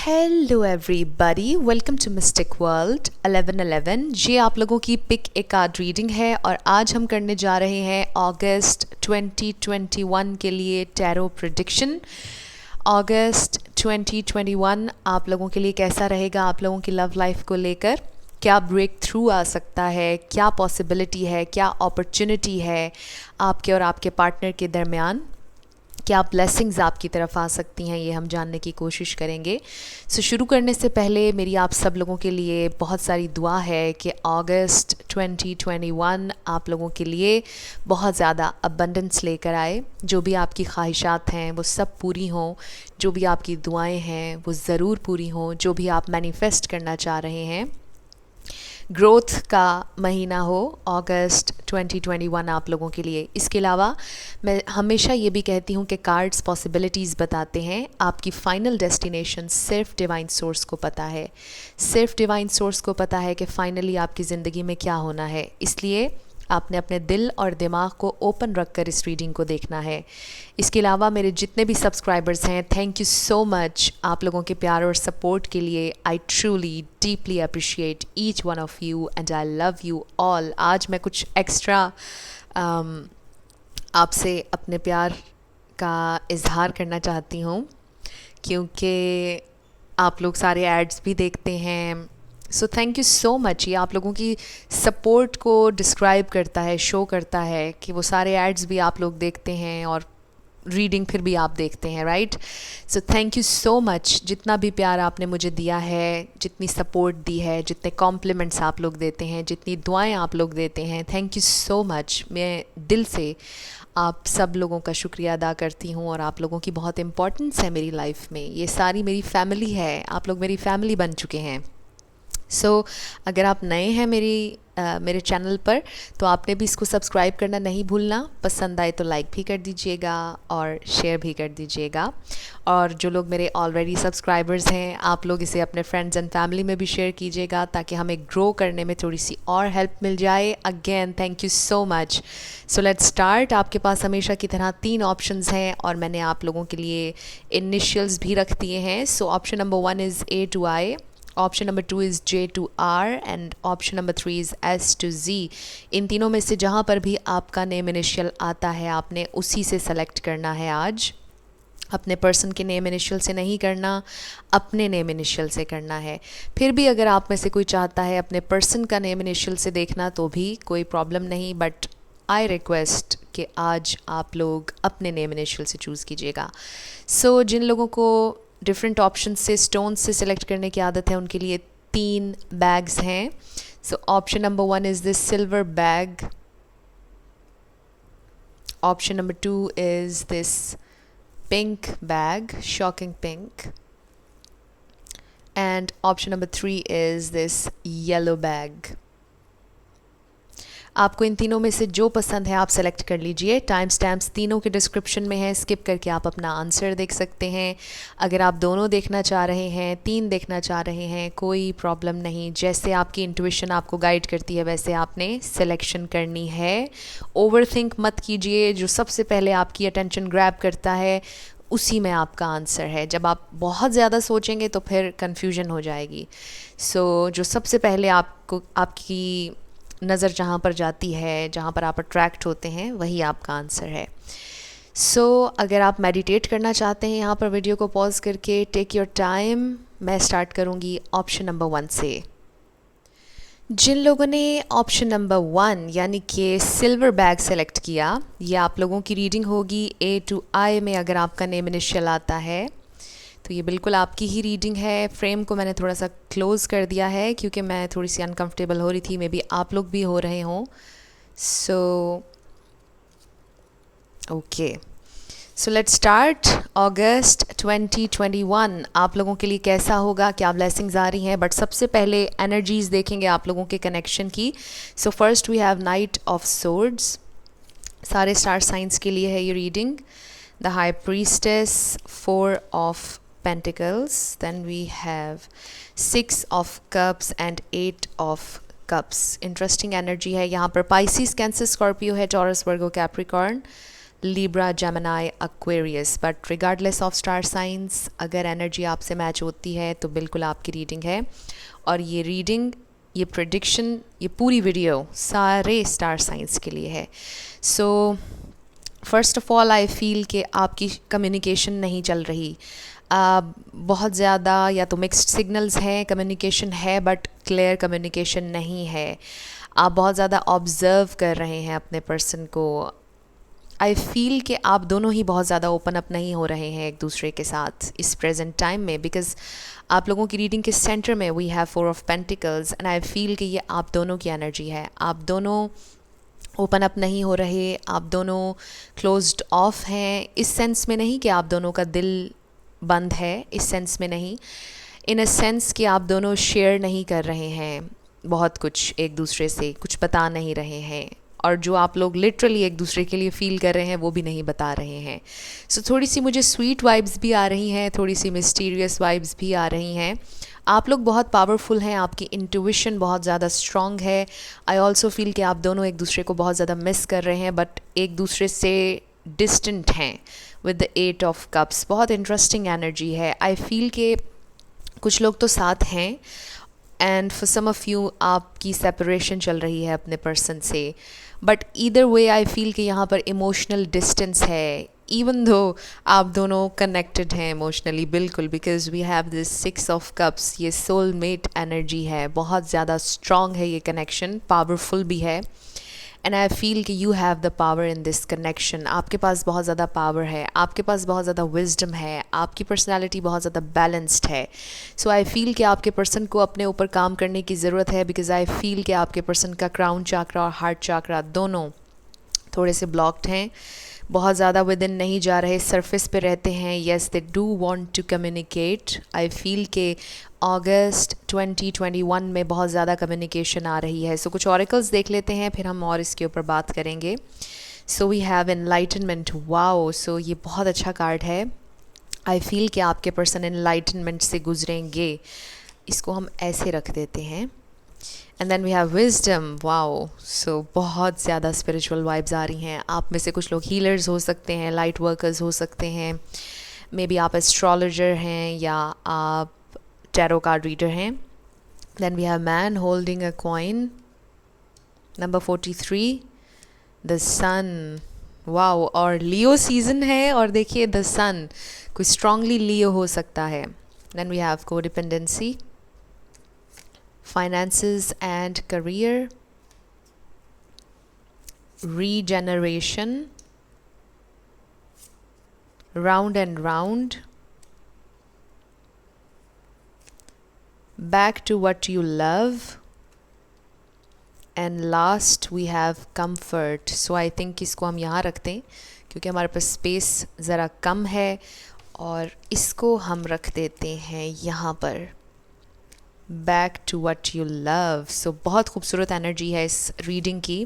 Hello everybody, welcome to mystic world 1111। ये आप लोगों की पिक ए कार्ड रीडिंग है और आज हम करने जा रहे हैं अगस्त 2021 के लिए टैरो प्रेडिक्शन। अगस्त 2021 आप लोगों के लिए कैसा रहेगा? आप लोगों की लव लाइफ को लेकर क्या ब्रेक थ्रू आ सकता है, क्या पॉसिबिलिटी है, क्या अपॉर्चुनिटी है आपके और आपके पार्टनर के दरमियान, क्या ब्लेसिंग्स आपकी तरफ आ सकती हैं, ये हम जानने की कोशिश करेंगे। शुरू करने से पहले मेरी आप सब लोगों के लिए बहुत सारी दुआ है कि अगस्त 2021 आप लोगों के लिए बहुत ज़्यादा अबंडेंस लेकर आए। जो भी आपकी ख्वाहिशात हैं वो सब पूरी हों, जो भी आपकी दुआएं हैं वो ज़रूर पूरी हों, जो भी आप मैनिफेस्ट करना चाह रहे हैं। ग्रोथ का महीना हो अगस्त 2021 आप लोगों के लिए। इसके अलावा मैं हमेशा ये भी कहती हूँ कि कार्ड्स पॉसिबिलिटीज़ बताते हैं, आपकी फ़ाइनल डेस्टिनेशन सिर्फ डिवाइन सोर्स को पता है। सिर्फ डिवाइन सोर्स को पता है कि फ़ाइनली आपकी ज़िंदगी में क्या होना है। इसलिए आपने अपने दिल और दिमाग को ओपन रख कर इस रीडिंग को देखना है। इसके अलावा मेरे जितने भी सब्सक्राइबर्स हैं, थैंक यू सो मच आप लोगों के प्यार और सपोर्ट के लिए। I truly deeply appreciate each one of you and I love you all. आज मैं कुछ एक्स्ट्रा आपसे अपने प्यार का इजहार करना चाहती हूँ, क्योंकि आप लोग सारे एड्स भी देखते हैं। So thank you so much. ये आप लोगों की सपोर्ट को डिस्क्राइब करता है, शो करता है कि वो सारे एड्स भी आप लोग देखते हैं और रीडिंग फिर भी आप देखते हैं, right? So thank you so much. जितना भी प्यार आपने मुझे दिया है, जितनी सपोर्ट दी है, जितने कॉम्प्लीमेंट्स आप लोग देते हैं, जितनी दुआएं आप लोग देते हैं, थैंक यू सो मच। मैं दिल से आप सब लोगों का शुक्रिया अदा करती हूँ और आप लोगों की बहुत इम्पोर्टेंस है मेरी लाइफ में। ये सारी मेरी फैमिली है, आप लोग मेरी फैमिली बन चुके हैं। अगर आप नए हैं मेरे चैनल पर तो आपने भी इसको सब्सक्राइब करना नहीं भूलना। पसंद आए तो लाइक भी कर दीजिएगा और शेयर भी कर दीजिएगा। और जो लोग मेरे ऑलरेडी सब्सक्राइबर्स हैं, आप लोग इसे अपने फ्रेंड्स एंड फैमिली में भी शेयर कीजिएगा ताकि हमें ग्रो करने में थोड़ी सी और हेल्प मिल जाए। Again thank you so much. Let's start. आपके पास हमेशा की तरह 3 ऑप्शंस हैं और मैंने आप लोगों के लिए इनिशियल्स भी रख दिए हैं। Option number 1 is A to I, option number 2 is J to R and option number 3 is S to Z। इन तीनों में से जहाँ पर भी आपका नेम इनिशियल आता है आपने उसी से सेलेक्ट करना है आज। अपने पर्सन के नेम इनिशियल से नहीं करना, अपने नेम इनिशियल से करना है। फिर भी अगर आप में से कोई चाहता है अपने पर्सन का नेम इनिशियल से देखना तो भी कोई प्रॉब्लम नहीं, बट आई रिक्वेस्ट कि आज आप लोग अपने नेम इनिशियल से चूज़ कीजिएगा। जिन लोगों को डिफरेंट ऑप्शन से स्टोन से सिलेक्ट करने की आदत है उनके लिए 3 बैग्स हैं। Option number 1 is this silver bag, option number 2 is this pink bag, shocking pink, and option number 3 is this yellow bag. आपको इन तीनों में से जो पसंद है आप सेलेक्ट कर लीजिए। टाइम स्टैम्प्स तीनों के डिस्क्रिप्शन में है, स्किप करके आप अपना आंसर देख सकते हैं। अगर आप दोनों देखना चाह रहे हैं, 3 देखना चाह रहे हैं, कोई प्रॉब्लम नहीं। जैसे आपकी इंट्यूशन आपको गाइड करती है वैसे आपने सिलेक्शन करनी है। ओवरथिंक मत कीजिए। जो सबसे पहले आपकी अटेंशन ग्रैब करता है उसी में आपका आंसर है। जब आप बहुत ज़्यादा सोचेंगे तो फिर कन्फ्यूजन हो जाएगी। जो सबसे पहले आपको आपकी नज़र जहाँ पर जाती है, जहाँ पर आप अट्रैक्ट होते हैं, वही आपका आंसर है। अगर आप मेडिटेट करना चाहते हैं यहाँ पर वीडियो को पॉज करके, टेक योर टाइम। मैं स्टार्ट करूँगी ऑप्शन नंबर 1 से। जिन लोगों ने ऑप्शन नंबर 1 यानी कि सिल्वर बैग सेलेक्ट किया, ये आप लोगों की रीडिंग होगी A to I में। अगर आपका नेम इनिशियल आता है तो ये बिल्कुल आपकी ही रीडिंग है। फ्रेम को मैंने थोड़ा सा क्लोज़ कर दिया है क्योंकि मैं थोड़ी सी अनकंफर्टेबल हो रही थी, मे बी आप लोग भी हो रहे हों। Okay, let's start. अगस्त 2021 आप लोगों के लिए कैसा होगा, क्या ब्लेसिंग्स आ रही हैं? बट सबसे पहले एनर्जीज़ देखेंगे आप लोगों के कनेक्शन की। First we have knight of swords. सारे स्टार साइंस के लिए है ये reading. The high priestess, 4 of Pentacles, then we have 6 of Cups and 8 of Cups. Interesting energy है यहाँ पर। Pisces, Cancer, Scorpio है, Taurus, Virgo, Capricorn. Libra, Gemini, Aquarius. But regardless of star science, अगर energy आपसे match होती है तो बिल्कुल आपकी रीडिंग है। और ये रीडिंग, ये प्रेडिक्शन, ये पूरी वीडियो सारे स्टार साइंस के लिए है। So first of all I feel कि आपकी कम्युनिकेशन नहीं चल रही। बहुत ज़्यादा या तो मिक्स्ड सिग्नल्स हैं, कम्युनिकेशन है बट क्लियर कम्युनिकेशन नहीं है। आप बहुत ज़्यादा ऑब्ज़र्व कर रहे हैं अपने पर्सन को। आई फील कि आप दोनों ही बहुत ज़्यादा ओपन अप नहीं हो रहे हैं एक दूसरे के साथ इस प्रेजेंट टाइम में, बिकॉज़ आप लोगों की रीडिंग के सेंटर में we have 4 of pentacles and I feel कि ये आप दोनों की एनर्जी है। आप दोनों ओपन अप नहीं हो रहे, आप दोनों क्लोज्ड ऑफ हैं। इस सेंस में नहीं कि आप दोनों का दिल बंद है, इस सेंस में नहीं, इन अ सेंस कि आप दोनों शेयर नहीं कर रहे हैं बहुत कुछ एक दूसरे से, कुछ बता नहीं रहे हैं, और जो आप लोग लिटरली एक दूसरे के लिए फ़ील कर रहे हैं वो भी नहीं बता रहे हैं। सो थोड़ी सी मुझे स्वीट वाइब्स भी आ रही हैं, थोड़ी सी मिस्टीरियस वाइब्स भी आ रही हैं। आप लोग बहुत पावरफुल हैं, आपकी इंट्यूशन बहुत ज़्यादा स्ट्रॉन्ग है। आई ऑल्सो फील कि आप दोनों एक दूसरे को बहुत ज़्यादा मिस कर रहे हैं बट एक दूसरे से डिस्टेंट हैं विद द 8 ऑफ कप्स। बहुत इंटरेस्टिंग एनर्जी है। आई फील कि कुछ लोग तो साथ हैं and for some of you आपकी सेपरेशन चल रही है अपने पर्सन से, but either way I feel कि यहाँ पर इमोशनल डिस्टेंस है, इवन दो आप दोनों कनेक्टेड हैं इमोशनली, बिल्कुल, because we have this 6 of cups. ये सोलमेट एनर्जी है, बहुत ज़्यादा स्ट्रॉन्ग है ये कनेक्शन, पावरफुल भी है। एंड आई फील कि you have the power in this connection. आपके पास बहुत ज़्यादा पावर है, आपके पास बहुत ज़्यादा विजडम है, आपकी पर्सनैलिटी बहुत ज़्यादा बैलेंस्ड है। सो आई फील कि आपके पर्सन को अपने ऊपर काम करने की ज़रूरत है, बिकॉज आई फील कि आपके पर्सन का क्राउन चाकरा और हार्ट चाकरा दोनों थोड़े से ब्लॉक्ड हैं, बहुत ज़्यादा विद इन नहीं जा रहे, सरफेस पे रहते हैं। Yes, they do want to communicate. I feel के अगस्त 2021 में बहुत ज़्यादा कम्युनिकेशन आ रही है। सो कुछ ऑरेकल्स देख लेते हैं, फिर हम और इसके ऊपर बात करेंगे। So we have enlightenment. Wow, so ये बहुत अच्छा कार्ड है। आई फील कि आपके पर्सन एनलाइटनमेंट से गुजरेंगे। इसको हम ऐसे रख देते हैं। And then we have wisdom. Wow, so बहुत ज़्यादा स्पिरिचुअल वाइब्स आ रही हैं। आप में से कुछ लोग हीलर्स हो सकते हैं, लाइट वर्कर्स हो सकते हैं, मे बी आप एस्ट्रोलॉजर हैं या आप टैरो कार्ड रीडर हैं। Then we have man holding a coin. Number 43, the sun. Wow, और लियो सीजन है, और देखिए द सन, कोई स्ट्रांगली लियो हो सकता है। Then we have codependency, finances and career, regeneration, round and round, back to what you love, and last we have comfort. So I think इसको हम यहाँ रखते हैं क्योंकि हमारे पास स्पेस ज़रा कम है, और इसको हम रख देते हैं यहाँ पर, back to what you love. So बहुत खूबसूरत एनर्जी है इस रीडिंग की।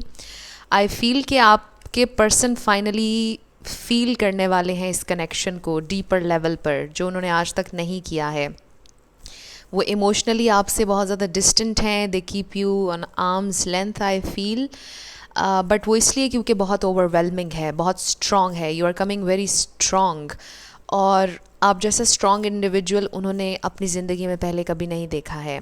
आई फील कि आपके पर्सन फाइनली फील करने वाले हैं इस कनेक्शन को डीपर लेवल पर, जो उन्होंने आज तक नहीं किया है। वो इमोशनली आपसे बहुत ज़्यादा डिस्टेंट हैं, they keep you on arms length I feel, but वो इसलिए क्योंकि बहुत ओवरवेलमिंग है, बहुत स्ट्रॉन्ग है। You are coming very strong, और आप जैसा स्ट्रॉन्ग इंडिविजुअल उन्होंने अपनी ज़िंदगी में पहले कभी नहीं देखा है,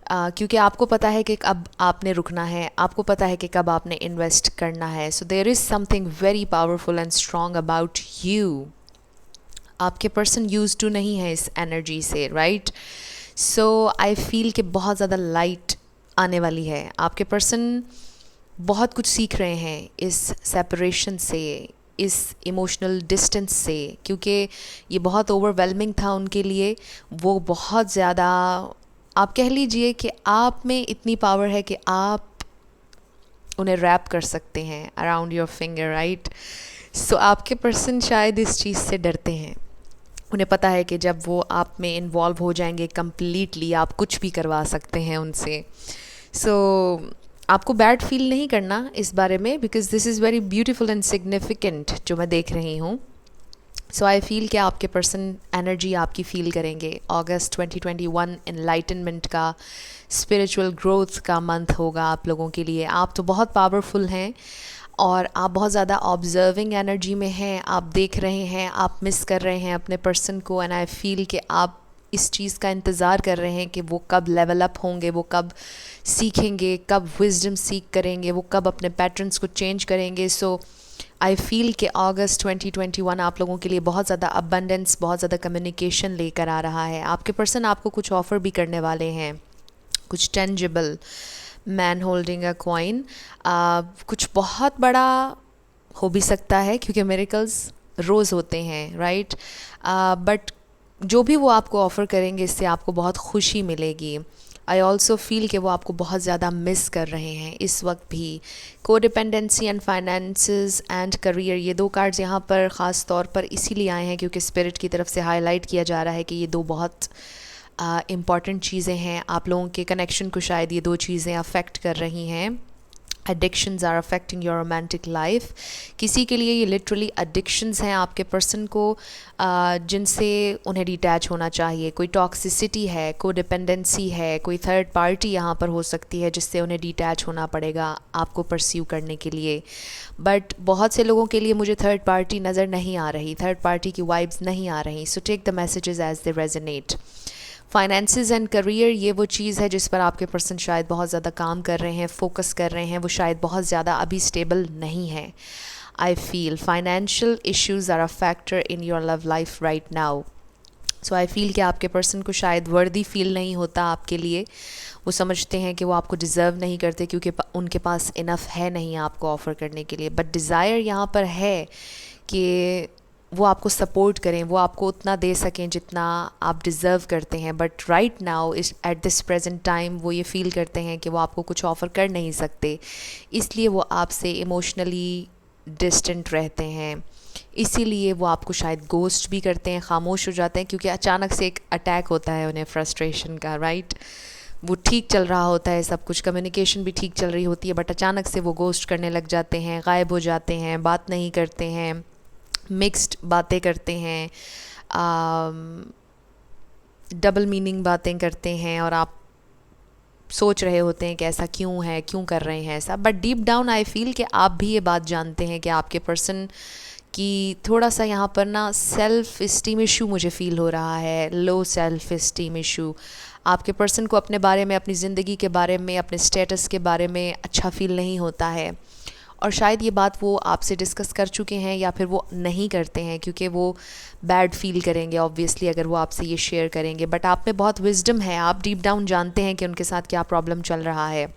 क्योंकि आपको पता है कि कब आपने रुकना है, आपको पता है कि कब आपने इन्वेस्ट करना है। So there is something very powerful and strong about you. आपके पर्सन यूज टू नहीं है इस एनर्जी से, राइट? सो आई फील कि बहुत ज़्यादा लाइट आने वाली है। आपके पर्सन बहुत कुछ सीख रहे हैं इस सेपरेशन से, इस इमोशनल डिस्टेंस से, क्योंकि ये बहुत ओवरवेलमिंग था उनके लिए। वो बहुत ज़्यादा, आप कह लीजिए कि आप में इतनी पावर है कि आप उन्हें रैप कर सकते हैं अराउंड योर फिंगर, राइट? सो आपके पर्सन शायद इस चीज़ से डरते हैं। उन्हें पता है कि जब वो आप में इन्वॉल्व हो जाएंगे कम्प्लीटली, आप कुछ भी करवा सकते हैं उनसे। सो आपको बैड फील नहीं करना इस बारे में, because this is very beautiful and significant जो मैं देख रही हूँ। सो आई फील कि आपके पर्सन एनर्जी आपकी फील करेंगे। अगस्त 2021 एनलाइटनमेंट का, स्पिरिचुअल ग्रोथ का मंथ होगा आप लोगों के लिए। आप तो बहुत पावरफुल हैं, और आप बहुत ज़्यादा ऑब्जर्विंग एनर्जी में हैं, आप देख रहे हैं, आप मिस कर रहे हैं अपने पर्सन को। एंड आई फील कि आप इस चीज़ का इंतज़ार कर रहे हैं कि वो कब लेवल अप होंगे, वो कब सीखेंगे, कब विजडम सीख करेंगे, वो कब अपने पैटर्न्स को चेंज करेंगे। सो आई फील कि अगस्त 2021 आप लोगों के लिए बहुत ज़्यादा अबंडेंस, बहुत ज़्यादा कम्युनिकेशन लेकर आ रहा है। आपके पर्सन आपको कुछ ऑफ़र भी करने वाले हैं, कुछ tangible, man holding a coin, कुछ बहुत बड़ा हो भी सकता है क्योंकि मिरेकल्स रोज़ होते हैं, राइट। बट जो भी वो आपको ऑफ़र करेंगे इससे आपको बहुत खुशी मिलेगी। आई ऑल्सो फील कि वो आपको बहुत ज़्यादा मिस कर रहे हैं इस वक्त भी। Codependency and finances and career, ये दो कार्ड्स यहाँ पर ख़ास तौर पर इसीलिए आए हैं क्योंकि स्पिरिट की तरफ से हाईलाइट किया जा रहा है कि ये दो बहुत इम्पॉर्टेंट चीज़ें हैं। आप लोगों के कनेक्शन को शायद ये दो चीज़ें अफेक्ट कर रही हैं। Addictions are affecting your romantic life. किसी के लिए ये लिटरली एडिक्शंस हैं आपके पर्सन को, जिनसे उन्हें डिटैच होना चाहिए। कोई टॉक्सिसिटी है, कोई डिपेंडेंसी है, कोई थर्ड पार्टी यहाँ पर हो सकती है जिससे उन्हें डिटैच होना पड़ेगा आपको परस्यू करने के लिए। बट बहुत से लोगों के लिए मुझे थर्ड पार्टी नज़र नहीं आ रही, थर्ड पार्टी की वाइब्स नहीं आ रही। So take the messages as they resonate. Finances and career, ये वो चीज़ है जिस पर आपके पर्सन शायद बहुत ज़्यादा काम कर रहे हैं, फोकस कर रहे हैं। वो शायद बहुत ज़्यादा अभी स्टेबल नहीं है। I feel financial issues are a factor in your love life right now. So I feel कि आपके पर्सन को शायद वर्दी फील नहीं होता आपके लिए। वो समझते हैं कि वो आपको डिज़र्व नहीं करते क्योंकि उनके पास इनफ है नहीं आपको ऑफ़र करने के लिए। बट डिज़ायर यहाँ पर है कि वो आपको सपोर्ट करें, वो आपको उतना दे सकें जितना आप डिज़र्व करते हैं। बट राइट नाउ इस एट दिस प्रेजेंट टाइम वो ये फ़ील करते हैं कि वो आपको कुछ ऑफ़र कर नहीं सकते, इसलिए वो आपसे इमोशनली डिस्टेंट रहते हैं। इसीलिए वो आपको शायद गोस्ट भी करते हैं, खामोश हो जाते हैं क्योंकि अचानक से एक अटैक होता है उन्हें फ्रस्ट्रेशन का, राइट। वो ठीक चल रहा होता है सब कुछ, कम्युनिकेशन भी ठीक चल रही होती है, बट अचानक से वो गोस्ट करने लग जाते हैं, गायब हो जाते हैं, बात नहीं करते हैं, मिक्स्ड बातें करते हैं, डबल मीनिंग बातें करते हैं। और आप सोच रहे होते हैं कि ऐसा क्यों है, क्यों कर रहे हैं ऐसा। But deep down I feel कि आप भी ये बात जानते हैं कि आपके पर्सन की थोड़ा सा यहाँ पर ना सेल्फ़ इस्टीम इशू मुझे फ़ील हो रहा है, लो सेल्फ़ इस्टीम इशू। आपके पर्सन को अपने बारे में, अपनी ज़िंदगी के बारे में, अपने स्टेटस के बारे में अच्छा फ़ील नहीं होता है। और शायद ये बात वो आपसे डिस्कस कर चुके हैं या फिर वो नहीं करते हैं क्योंकि वो बैड फील करेंगे ऑब्वियसली अगर वो आपसे ये शेयर करेंगे। बट आप में बहुत विजडम है, आप डीप डाउन जानते हैं कि उनके साथ क्या प्रॉब्लम चल रहा है।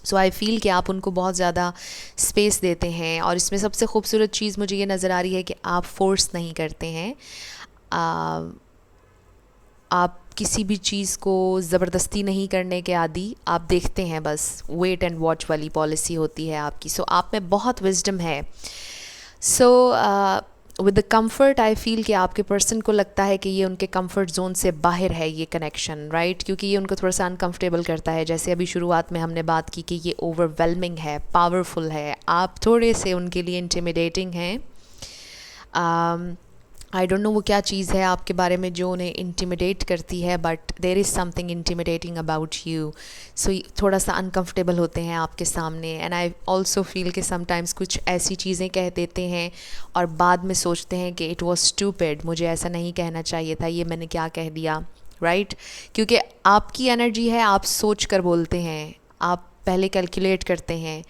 सो आई फील कि आप उनको बहुत ज़्यादा स्पेस देते हैं। और इसमें सबसे खूबसूरत चीज़ मुझे ये नज़र आ रही है कि आप फोर्स नहीं करते हैं। आप किसी भी चीज़ को ज़बरदस्ती नहीं करने के आदी, आप देखते हैं, बस वेट एंड वॉच वाली पॉलिसी होती है आपकी। सो आप में बहुत विजडम है। So with the comfort I feel कि आपके पर्सन को लगता है कि ये उनके कंफर्ट जोन से बाहर है ये कनेक्शन, राइट। क्योंकि ये उनको थोड़ा सा अनकंफर्टेबल करता है। जैसे अभी शुरुआत में हमने बात की कि ये ओवरवेलमिंग है, पावरफुल है, आप थोड़े से उनके लिए इंटिमिडेटिंग हैं। आई डोंट नो वो क्या चीज़ है आपके बारे में जो उन्हें इंटिमिडेट करती है, but there is something intimidating about you. So थोड़ा सा अनकंफर्टेबल होते हैं आपके सामने। एंड आई ऑल्सो फील कि समटाइम्स कुछ ऐसी चीज़ें कह देते हैं और बाद में सोचते हैं कि इट वॉज स्टूपिड, मुझे ऐसा नहीं कहना चाहिए था, ये मैंने क्या कह दिया, राइट। क्योंकि आपकी एनर्जी है, आप सोच कर बोलते हैं, आप पहले कैलकुलेट करते हैं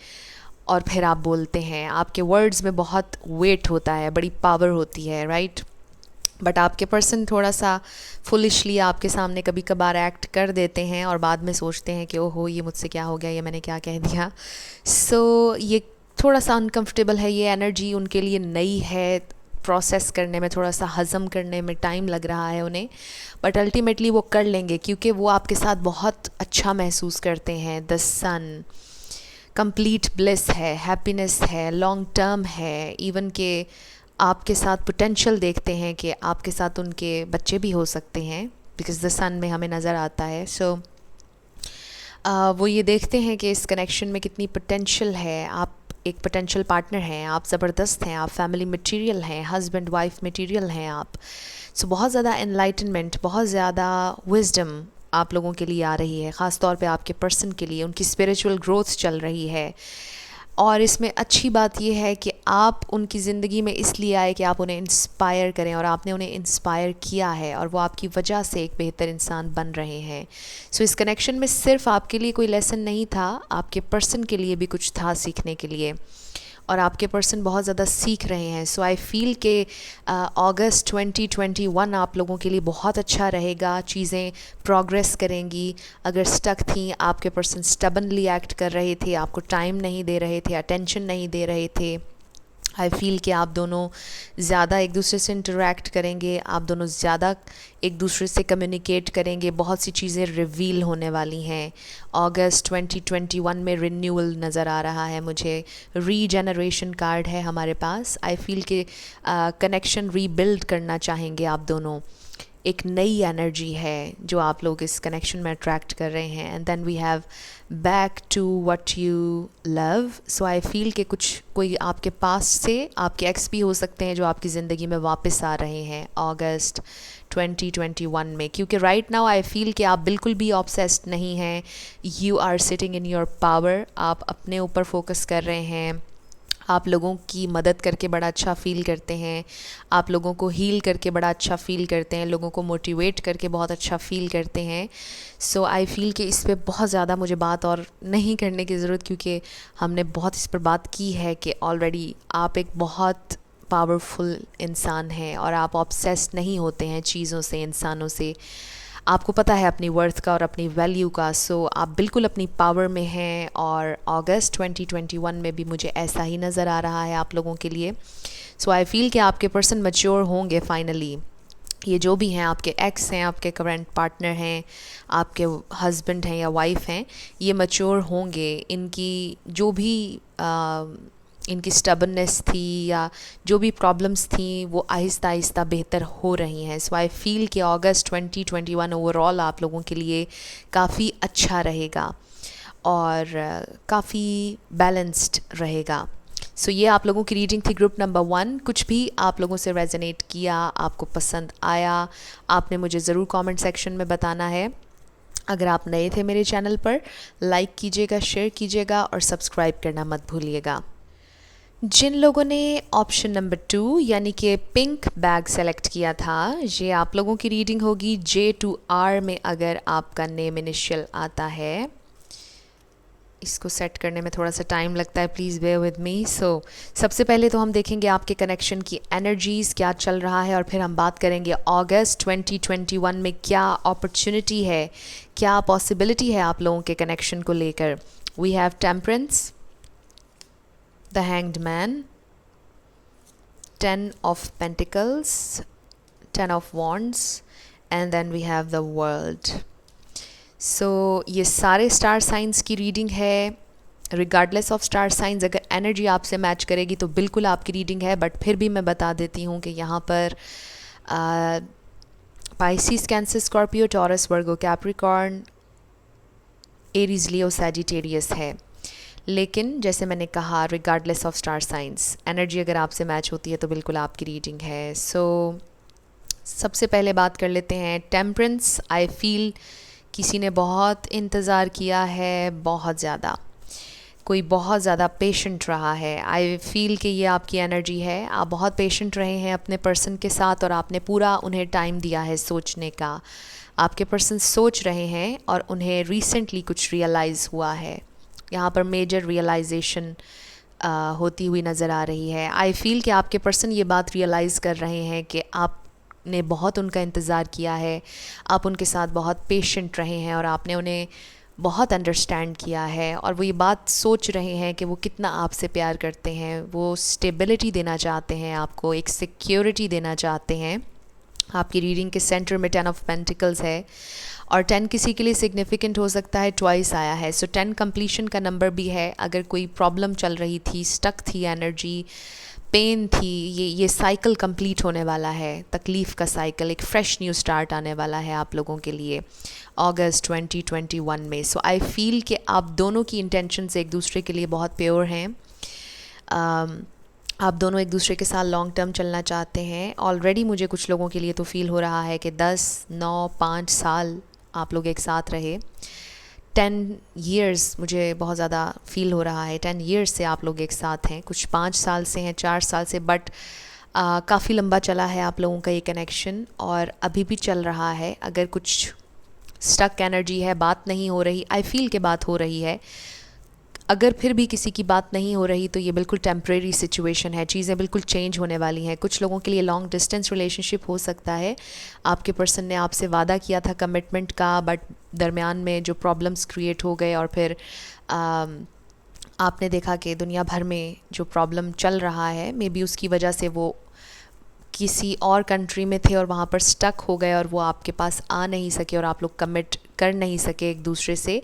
और फिर आप बोलते हैं। आपके वर्ड्स में बहुत वेट होता है, बड़ी पावर होती है, राइट। बट आपके पर्सन थोड़ा सा फुलिशली आपके सामने कभी कभार एक्ट कर देते हैं और बाद में सोचते हैं कि ओहो ये मुझसे क्या हो गया, ये मैंने क्या कह दिया। सो ये थोड़ा सा अनकंफर्टेबल है, ये एनर्जी उनके लिए नई है, प्रोसेस करने में, थोड़ा सा हज़म करने में टाइम लग रहा है उन्हें। बट अल्टीमेटली वो कर लेंगे क्योंकि वो आपके साथ बहुत अच्छा महसूस करते हैं। द सन कंप्लीट ब्लिस है, हैप्पीनेस है, लॉन्ग टर्म है, इवन के आपके साथ पोटेंशियल देखते हैं कि आपके साथ उनके बच्चे भी हो सकते हैं, बिकॉज़ द सन में हमें नज़र आता है। सो वो ये देखते हैं कि इस कनेक्शन में कितनी पोटेंशियल है। आप एक पोटेंशियल पार्टनर हैं, आप ज़बरदस्त हैं, आप फैमिली मटेरियल हैं, हस्बैंड वाइफ मटेरियल हैं आप। सो बहुत ज़्यादा एनलाइटनमेंट, बहुत ज़्यादा विजडम आप लोगों के लिए आ रही है, ख़ास तौर पे आपके पर्सन के लिए। उनकी स्पिरिचुअल ग्रोथ चल रही है। और इसमें अच्छी बात ये है कि आप उनकी ज़िंदगी में इसलिए आए कि आप उन्हें इंस्पायर करें, और आपने उन्हें इंस्पायर किया है और वो आपकी वजह से एक बेहतर इंसान बन रहे हैं। सो इस कनेक्शन में सिर्फ आपके लिए कोई लेसन नहीं था, आपके पर्सन के लिए भी कुछ था सीखने के लिए, और आपके पर्सन बहुत ज़्यादा सीख रहे हैं। सो आई फील कि अगस्त 2021 आप लोगों के लिए बहुत अच्छा रहेगा, चीज़ें प्रोग्रेस करेंगी। अगर स्टक थी, आपके पर्सन स्टबनली एक्ट कर रहे थे, आपको टाइम नहीं दे रहे थे, अटेंशन नहीं दे रहे थे, आई फील कि आप दोनों ज़्यादा एक दूसरे से इंटरेक्ट करेंगे, आप दोनों ज़्यादा एक दूसरे से कम्युनिकेट करेंगे, बहुत सी चीज़ें रिवील होने वाली हैं। अगस्त 2021 में रिन्यूअल नज़र आ रहा है मुझे, रीजनरेशन कार्ड है हमारे पास। आई फील कि कनेक्शन रीबिल्ड करना चाहेंगे आप दोनों, एक नई एनर्जी है जो आप लोग इस कनेक्शन में अट्रैक्ट कर रहे हैं। And then we have back to what you love. So I feel कि कुछ कोई आपके पास से आपके एक्स भी हो सकते हैं जो आपकी ज़िंदगी में वापस आ रहे हैं अगस्त 2021 में, क्योंकि राइट नाउ आई फील कि आप बिल्कुल भी ऑब्सेस्ड नहीं हैं। You are sitting in your power, आप अपने ऊपर फोकस कर रहे हैं, आप लोगों की मदद करके बड़ा अच्छा फ़ील करते हैं, आप लोगों को हील करके बड़ा अच्छा फ़ील करते हैं, लोगों को मोटिवेट करके बहुत अच्छा फ़ील करते हैं। सो आई फ़ील कि इस पे बहुत ज़्यादा मुझे बात और नहीं करने की ज़रूरत, क्योंकि हमने बहुत इस पर बात की है कि ऑलरेडी आप एक बहुत पावरफुल इंसान हैं और आप ऑब्सेस्ड नहीं होते हैं चीज़ों से, इंसानों से। आपको पता है अपनी वर्थ का और अपनी वैल्यू का। सो आप बिल्कुल अपनी पावर में हैं, और अगस्त 2021 में भी मुझे ऐसा ही नज़र आ रहा है आप लोगों के लिए। सो आई फील कि आपके पर्सन मैच्योर होंगे फाइनली। ये जो भी हैं, आपके एक्स हैं, आपके करंट पार्टनर हैं, आपके हस्बैंड हैं या वाइफ हैं, ये मैच्योर होंगे। इनकी जो भी इनकी स्टबननेस थी या जो भी प्रॉब्लम्स थी, वो आहिस्ता आहिस्ता बेहतर हो रही हैं। सो आई फील कि अगस्त 2021 ओवरऑल आप लोगों के लिए काफ़ी अच्छा रहेगा और काफ़ी बैलेंस्ड रहेगा। सो ये आप लोगों की रीडिंग थी ग्रुप नंबर 1। कुछ भी आप लोगों से रेजोनेट किया, आपको पसंद आया, आपने मुझे ज़रूर कमेंट सेक्शन में बताना है। अगर आप नए थे मेरे चैनल पर, लाइक कीजिएगा, शेयर कीजिएगा और सब्सक्राइब करना मत भूलिएगा। जिन लोगों ने ऑप्शन नंबर 2 यानी कि पिंक बैग सेलेक्ट किया था, ये आप लोगों की रीडिंग होगी J2R में अगर आपका नेम इनिशियल आता है। इसको सेट करने में थोड़ा सा टाइम लगता है, प्लीज़ बेयर विद मी। सो सबसे पहले तो हम देखेंगे आपके कनेक्शन की एनर्जीज़ क्या चल रहा है, और फिर हम बात करेंगे अगस्त 2021 में क्या अपॉर्चुनिटी है, क्या पॉसिबिलिटी है आप लोगों के कनेक्शन को लेकर। We have temperance, the hanged man, 10 of pentacles, 10 of wands, and then we have the world. So ये सारे स्टार साइंस की रीडिंग है। रिगार्डलेस ऑफ स्टार साइंस, अगर एनर्जी आपसे मैच करेगी तो बिल्कुल आपकी रीडिंग है, बट फिर भी मैं बता देती हूँ कि यहाँ पर Pisces, Cancer, Scorpio, taurus, Virgo, Capricorn, Aries, लियो, सैजिटेरियस है। लेकिन जैसे मैंने कहा, regardless of star science, energy अगर आपसे मैच होती है तो बिल्कुल आपकी रीडिंग है। सो सबसे पहले बात कर लेते हैं टेम्परेंस। आई फील किसी ने बहुत इंतज़ार किया है, बहुत ज़्यादा, कोई बहुत ज़्यादा पेशेंट रहा है। आई फील कि ये आपकी एनर्जी है, आप बहुत पेशेंट रहे हैं अपने पर्सन के साथ और आपने पूरा उन्हें टाइम दिया है सोचने का। आपके पर्सन सोच रहे हैं और उन्हें रिसेंटली कुछ रियलाइज़ हुआ है। यहाँ पर मेजर रियलाइजेशन होती हुई नज़र आ रही है। आई फील कि आपके पर्सन ये बात रियलाइज़ कर रहे हैं कि आपने बहुत उनका इंतज़ार किया है, आप उनके साथ बहुत पेशेंट रहे हैं और आपने उन्हें बहुत अंडरस्टैंड किया है, और वो ये बात सोच रहे हैं कि वो कितना आपसे प्यार करते हैं। वो स्टेबिलिटी देना चाहते हैं आपको, एक सिक्योरिटी देना चाहते हैं। आपकी रीडिंग के सेंटर में 10 ऑफ पेंटिकल्स है, और 10 किसी के लिए सिग्निफिकेंट हो सकता है, ट्वाइस आया है। सो 10 कंप्लीशन का नंबर भी है। अगर कोई प्रॉब्लम चल रही थी, स्टक थी एनर्जी, पेन थी, ये साइकिल कंप्लीट होने वाला है, तकलीफ़ का साइकिल, एक फ्रेश न्यू स्टार्ट आने वाला है आप लोगों के लिए अगस्त 2021 में। सो आई फील कि आप दोनों की इंटेंशंस एक दूसरे के लिए बहुत प्योर हैं। आप दोनों एक दूसरे के साथ लॉन्ग टर्म चलना चाहते हैं। ऑलरेडी मुझे कुछ लोगों के लिए तो फील हो रहा है कि 10, 9, 5 साल आप लोग एक साथ रहे। 10 years मुझे बहुत ज़्यादा फील हो रहा है, 10 years से आप लोग एक साथ हैं, कुछ 5 साल से हैं, 4 साल से, बट काफ़ी लंबा चला है आप लोगों का ये कनेक्शन और अभी भी चल रहा है. अगर कुछ स्टक एनर्जी है, बात नहीं हो रही, आई फील के बात हो रही है, अगर फिर भी किसी की बात नहीं हो रही तो ये बिल्कुल टेम्प्रेरी सिचुएशन है, चीज़ें बिल्कुल चेंज होने वाली हैं. कुछ लोगों के लिए लॉन्ग डिस्टेंस रिलेशनशिप हो सकता है. आपके पर्सन ने आपसे वादा किया था कमिटमेंट का, बट दरमियान में जो प्रॉब्लम्स क्रिएट हो गए और फिर आपने देखा कि दुनिया भर में जो प्रॉब्लम चल रहा है, मे बी उसकी वजह से वो किसी और कंट्री में थे और वहाँ पर स्टक हो गए और वो आपके पास आ नहीं सके और आप लोग कमिट कर नहीं सके एक दूसरे से.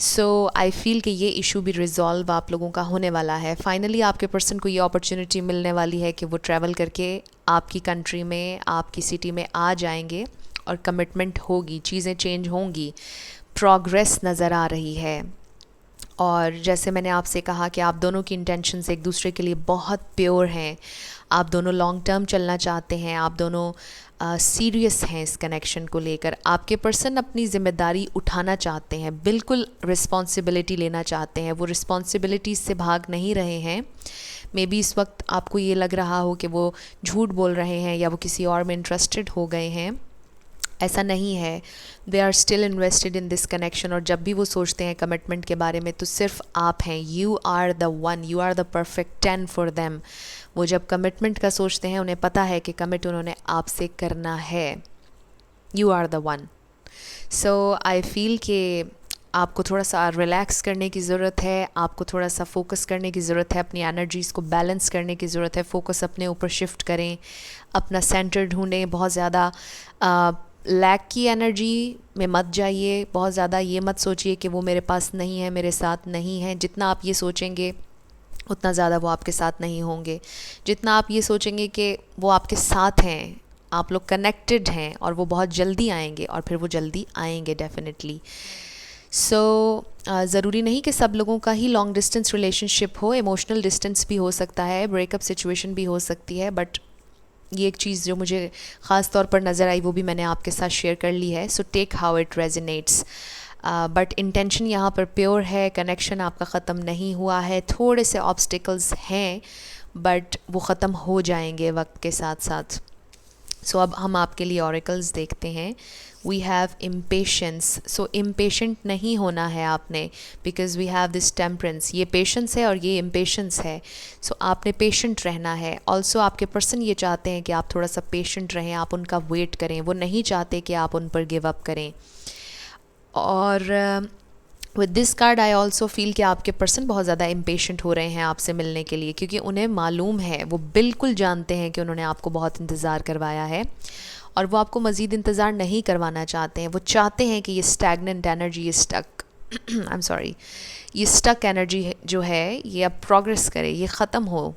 सो आई फील कि ये इशू भी रिज़ॉल्व आप लोगों का होने वाला है. फाइनली आपके पर्सन को ये अपॉर्चुनिटी मिलने वाली है कि वो ट्रैवल करके आपकी कंट्री में, आपकी सिटी में आ जाएंगे और कमिटमेंट होगी, चीज़ें चेंज होंगी, प्रोग्रेस नज़र आ रही है. और जैसे मैंने आपसे कहा कि आप दोनों की इंटेंशंस एक दूसरे के लिए बहुत प्योर हैं, आप दोनों लॉन्ग टर्म चलना चाहते हैं, आप दोनों सीरियस हैं इस कनेक्शन को लेकर. आपके पर्सन अपनी ज़िम्मेदारी उठाना चाहते हैं, बिल्कुल रिस्पॉन्सिबिलिटी लेना चाहते हैं, वो रिस्पॉन्सिबिलिटीज़ से भाग नहीं रहे हैं. मे बी इस वक्त आपको ये लग रहा हो कि वो झूठ बोल रहे हैं या वो किसी और में इंटरेस्टेड हो गए हैं. ऐसा नहीं है. They are still invested in this connection और जब भी वो सोचते हैं कमिटमेंट के बारे में तो सिर्फ आप हैं. You are the one, you are the perfect 10 for them. वो जब कमिटमेंट का सोचते हैं उन्हें पता है कि कमिट उन्होंने आपसे करना है. You are the one. So I feel कि आपको थोड़ा सा रिलैक्स करने की ज़रूरत है, आपको थोड़ा सा फोकस करने की ज़रूरत है, अपनी एनर्जीज़ को बैलेंस करने की ज़रूरत है. फोकस अपने ऊपर शिफ्ट करें, अपना सेंटर ढूंढें. बहुत ज़्यादा लैक की एनर्जी में मत जाइए, बहुत ज़्यादा ये मत सोचिए कि वो मेरे पास नहीं है, मेरे साथ नहीं है. जितना आप ये सोचेंगे उतना ज़्यादा वो आपके साथ नहीं होंगे. जितना आप ये सोचेंगे कि वो आपके साथ हैं, आप लोग कनेक्टेड हैं और वो बहुत जल्दी आएंगे, और फिर वो जल्दी आएंगे डेफिनेटली. सो ज़रूरी नहीं कि सब लोगों का ही लॉन्ग डिस्टेंस रिलेशनशिप हो, इमोशनल डिस्टेंस भी हो सकता है, ब्रेकअप सिचुएशन भी हो सकती है. बट ये एक चीज़ जो मुझे ख़ास तौर पर नज़र आई वो भी मैंने आपके साथ शेयर कर ली है. So take how it resonates. But intention यहाँ पर प्योर है, कनेक्शन आपका ख़त्म नहीं हुआ है. थोड़े से ऑब्स्टिकल्स हैं बट वो ख़त्म हो जाएंगे वक्त के साथ साथ. सो अब हम आपके लिए ऑरेकल्स देखते हैं. We have impatience. So impatient नहीं होना है आपने, because we have this temperance. ये पेशेंस है और ये इम्पेशेंस है. सो आपने पेशेंट रहना है. ऑल्सो आपके पर्सन ये चाहते हैं कि आप थोड़ा सा पेशेंट रहें, आप उनका वेट करें. वो नहीं चाहते कि आप उन पर गिव अप करें. और with this card I also feel कि आपके पर्सन बहुत ज़्यादा इम्पेशेंट हो रहे हैं आपसे मिलने के लिए, क्योंकि उन्हें मालूम है, वो बिल्कुल जानते हैं कि उन्होंने आपको बहुत इंतज़ार करवाया है और वो आपको मज़ीद इंतज़ार नहीं करवाना चाहते हैं. वो चाहते हैं कि ये स्टैगनेंट एनर्जी, ये स्टक आई एम सॉरी, ये स्टक एनर्जी जो है ये अब प्रोग्रेस करे, ये ख़त्म हो,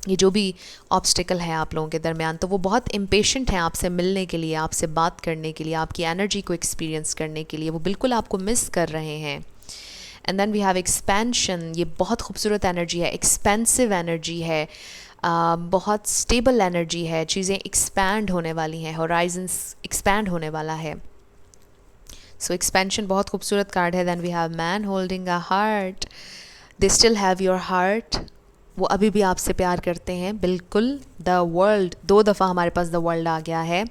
ये जो भी ऑब्स्टिकल है आप लोगों के दरमियान. तो वो बहुत इम्पेशेंट हैं आपसे मिलने के लिए, आपसे बात करने के लिए, आपकी एनर्जी को एक्सपीरियंस करने के लिए. वो बिल्कुल आपको मिस कर रहे हैं. And then we have expansion. ये बहुत खूबसूरत एनर्जी है, एक्सपेंसिव एनर्जी है, बहुत स्टेबल एनर्जी है. चीज़ें एक्सपैंड होने वाली हैं, होराइजन्स एक्सपैंड होने वाला है. सो एक्सपेंशन बहुत खूबसूरत कार्ड है. Then we have man holding a heart. They still have your heart. वो अभी भी आपसे प्यार करते हैं बिल्कुल. द वर्ल्ड, 2 दफ़ा हमारे पास द वर्ल्ड आ गया है.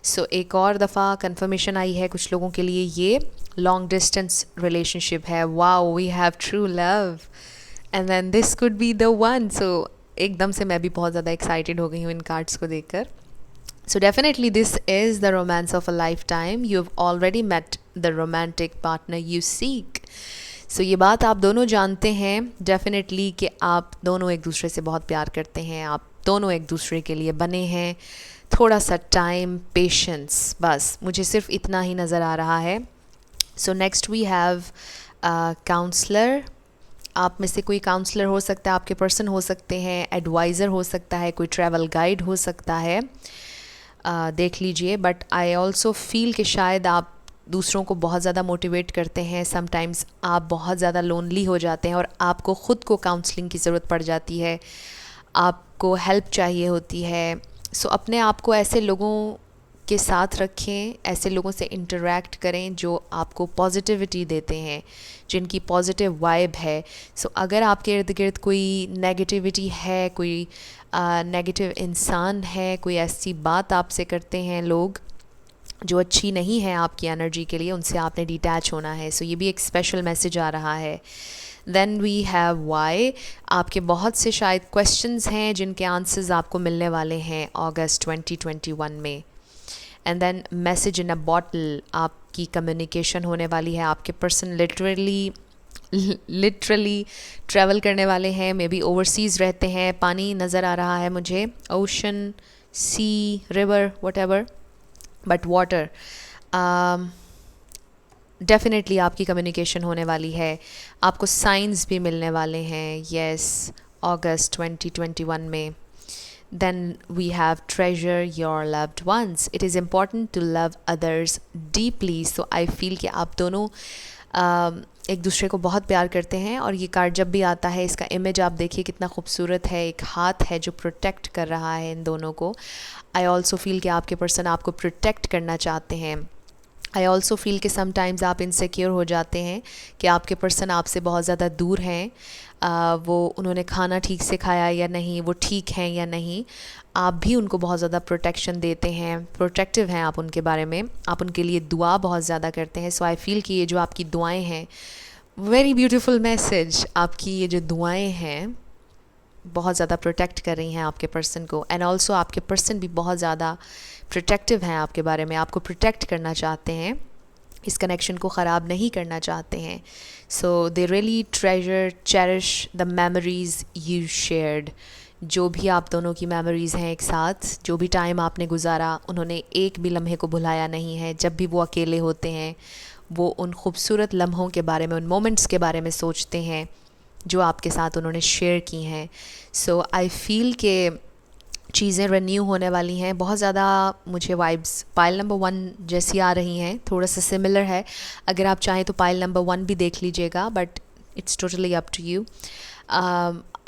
सो एक और दफ़ा कंफर्मेशन आई है कुछ लोगों के लिए ये लॉन्ग डिस्टेंस रिलेशनशिप है. Wow, we have true love and then this could be the one. So एकदम से मैं भी बहुत ज़्यादा एक्साइटेड हो गई हूँ इन कार्ड्स को देखकर. So definitely this is the romance of a lifetime. You've already met the romantic partner you seek. So ये बात आप दोनों जानते हैं डेफिनेटली कि आप दोनों एक दूसरे से बहुत प्यार करते हैं, आप दोनों एक दूसरे के लिए बने हैं. थोड़ा सा टाइम, पेशेंस, बस मुझे सिर्फ इतना ही नज़र आ रहा है. So next we have counsellor. आप में से कोई काउंसलर हो सकता है, आपके पर्सन हो सकते हैं, एडवाइज़र हो सकता है, कोई ट्रैवल गाइड हो सकता है. देख लीजिए. बट आई ऑल्सो फील कि शायद आप दूसरों को बहुत ज़्यादा मोटिवेट करते हैं. समटाइम्स आप बहुत ज़्यादा लोनली हो जाते हैं और आपको ख़ुद को काउंसलिंग की ज़रूरत पड़ जाती है, आपको हेल्प चाहिए होती है. सो अपने आप को ऐसे लोगों के साथ रखें, ऐसे लोगों से इंटरेक्ट करें जो आपको पॉजिटिविटी देते हैं, जिनकी पॉजिटिव वाइब है। सो अगर आपके इर्द गिर्द कोई नेगेटिविटी है, कोई नेगेटिव इंसान है, कोई ऐसी बात आपसे करते हैं लोग जो अच्छी नहीं है आपकी एनर्जी के लिए, उनसे आपने डिटैच होना है। सो ये भी एक स्पेशल मैसेज आ रहा है। Then we have why. आपके बहुत से शायद क्वेश्चंस हैं जिनके आंसर्स आपको मिलने वाले हैं अगस्त 2021 में। And then message in a bottle, आपकी कम्युनिकेशन होने वाली है। आपके पर्सन लिटरली ट्रैवल करने वाले हैं, मे बी ओवरसीज़ रहते हैं। पानी नज़र आ रहा है मुझे, ocean, sea, river, whatever, but water. Definitely आपकी कम्युनिकेशन होने वाली है। आपको साइंस भी मिलने वाले हैं, यस, अगस्त 2021 में। Then we have treasure your loved ones. It is important to love others deeply. So I feel कि आप दोनों एक दूसरे को बहुत प्यार करते हैं। और ये कार्ड जब भी आता है, इसका इमेज आप देखिए कितना खूबसूरत है। एक हाथ है जो प्रोटेक्ट कर रहा है इन दोनों को। आई ऑल्सो फील कि आपके पर्सन आपको प्रोटेक्ट करना चाहते हैं। आई ऑल्सो फील कि समटाइम्स आप इनसिक्योर हो जाते हैं कि आपके पर्सन आपसे बहुत ज़्यादा दूर हैं। वो उन्होंने खाना ठीक से खाया या नहीं, वो ठीक हैं या नहीं। आप भी उनको बहुत ज़्यादा प्रोटेक्शन देते हैं, प्रोटेक्टिव हैं आप उनके बारे में, आप उनके लिए दुआ बहुत ज़्यादा करते हैं। सो आई फील कि ये जो आपकी दुआएं हैं, वेरी ब्यूटीफुल मैसेज। आपकी ये जो दुआएं हैं बहुत ज़्यादा प्रोटेक्ट कर रही हैं आपके पर्सन को। एंड ऑल्सो आपके पर्सन भी बहुत ज़्यादा प्रोटेक्टिव हैं आपके बारे में, आपको प्रोटेक्ट करना चाहते हैं, इस कनेक्शन को ख़राब नहीं करना चाहते हैं। So they really treasure, cherish the memories you shared. जो भी आप दोनों की मेमोरीज़ हैं एक साथ, जो भी टाइम आपने गुजारा, उन्होंने एक भी लम्हे को भुलाया नहीं है। जब भी वो अकेले होते हैं, वो उन खूबसूरत लम्हों के बारे में, उन मोमेंट्स के बारे में सोचते हैं जो आपके साथ उन्होंने शेयर की हैं। सो आई फील के चीज़ें रिन्यू होने वाली हैं। बहुत ज़्यादा मुझे वाइब्स पाइल नंबर 1 जैसी आ रही हैं, थोड़ा सा सिमिलर है। अगर आप चाहें तो पाइल नंबर 1 भी देख लीजिएगा, but it's totally up to you.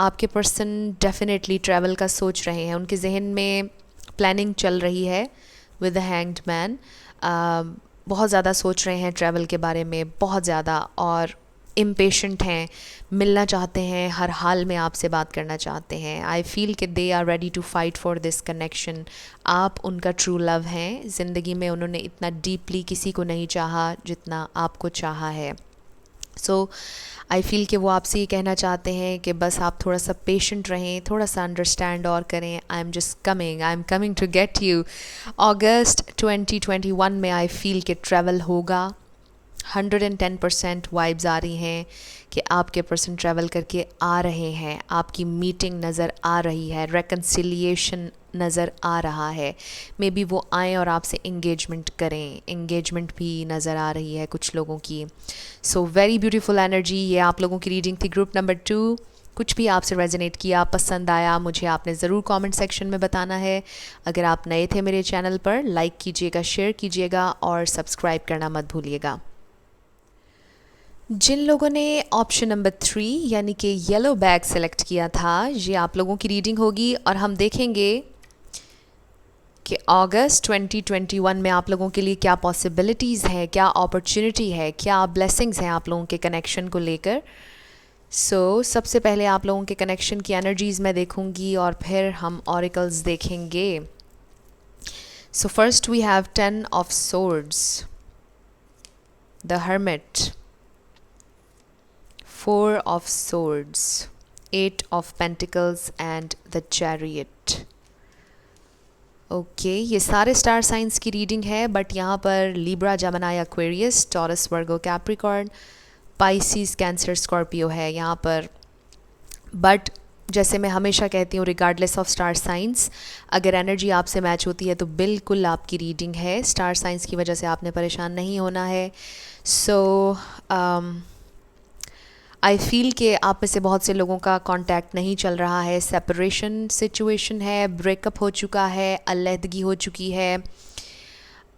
आपके पर्सन डेफिनेटली ट्रैवल का सोच रहे हैं, उनके जहन में प्लानिंग चल रही है विद द हैंग्ड मैन। बहुत ज़्यादा सोच रहे हैं ट्रैवल के बारे में, बहुत ज़्यादा, और इम्पेशेंट हैं, मिलना चाहते हैं, हर हाल में आपसे बात करना चाहते हैं। आई फील कि they are ready to fight for this connection. आप उनका ट्रू लव हैं। ज़िंदगी में उन्होंने इतना डीपली किसी को नहीं चाहा जितना आपको चाहा है। सो आई फील कि वो आपसे ये कहना चाहते हैं कि बस आप थोड़ा सा पेशेंट रहें, थोड़ा सा अंडरस्टैंड और करें। I am coming to get you. अगस्त 2021 में आई फील कि ट्रैवल होगा। 110% वाइब्स आ रही हैं कि आपके पर्सन ट्रैवल करके आ रहे हैं, आपकी मीटिंग नज़र आ रही है, रेकन्सिलिएशन नज़र आ रहा है। मे बी वो आएँ और आपसे इंगेजमेंट करें, इंगेजमेंट भी नज़र आ रही है कुछ लोगों की। So very beautiful energy. ये आप लोगों की रीडिंग थी, ग्रुप नंबर 2। कुछ भी आपसे रेजोनेट किया, पसंद आया, मुझे आपने ज़रूर कमेंट सेक्शन में बताना है। अगर आप नए थे मेरे चैनल पर, लाइक कीजिएगा, शेयर कीजिएगा और सब्सक्राइब करना मत भूलिएगा। जिन लोगों ने ऑप्शन नंबर 3 यानी कि येलो बैग सेलेक्ट किया था, ये आप लोगों की रीडिंग होगी और हम देखेंगे कि अगस्त 2021 में आप लोगों के लिए क्या पॉसिबिलिटीज़ है, क्या अपॉर्चुनिटी है, क्या ब्लेसिंग्स हैं आप लोगों के कनेक्शन को लेकर। सो सबसे पहले आप लोगों के कनेक्शन की एनर्जीज़ मैं देखूंगी और फिर हम ऑरिकल्स देखेंगे। So first we have 10 of swords, the hermit, 4 of swords, 8 of pentacles and the chariot। Okay, ये सारे स्टार साइंस की रीडिंग है, बट यहाँ पर Libra, Gemini, Aquarius, Taurus, Virgo, Capricorn, Pisces, Cancer, Scorpio है यहाँ पर। बट जैसे मैं हमेशा कहती हूँ, रिगार्डलेस ऑफ स्टार साइंस, अगर एनर्जी आपसे मैच होती है तो बिल्कुल आपकी रीडिंग है। स्टार साइंस की वजह से आपने परेशान नहीं होना है। सो आई फील कि आप में से बहुत से लोगों का कांटेक्ट नहीं चल रहा है, सेपरेशन सिचुएशन है, ब्रेकअप हो चुका है, अलहदगी हो चुकी है,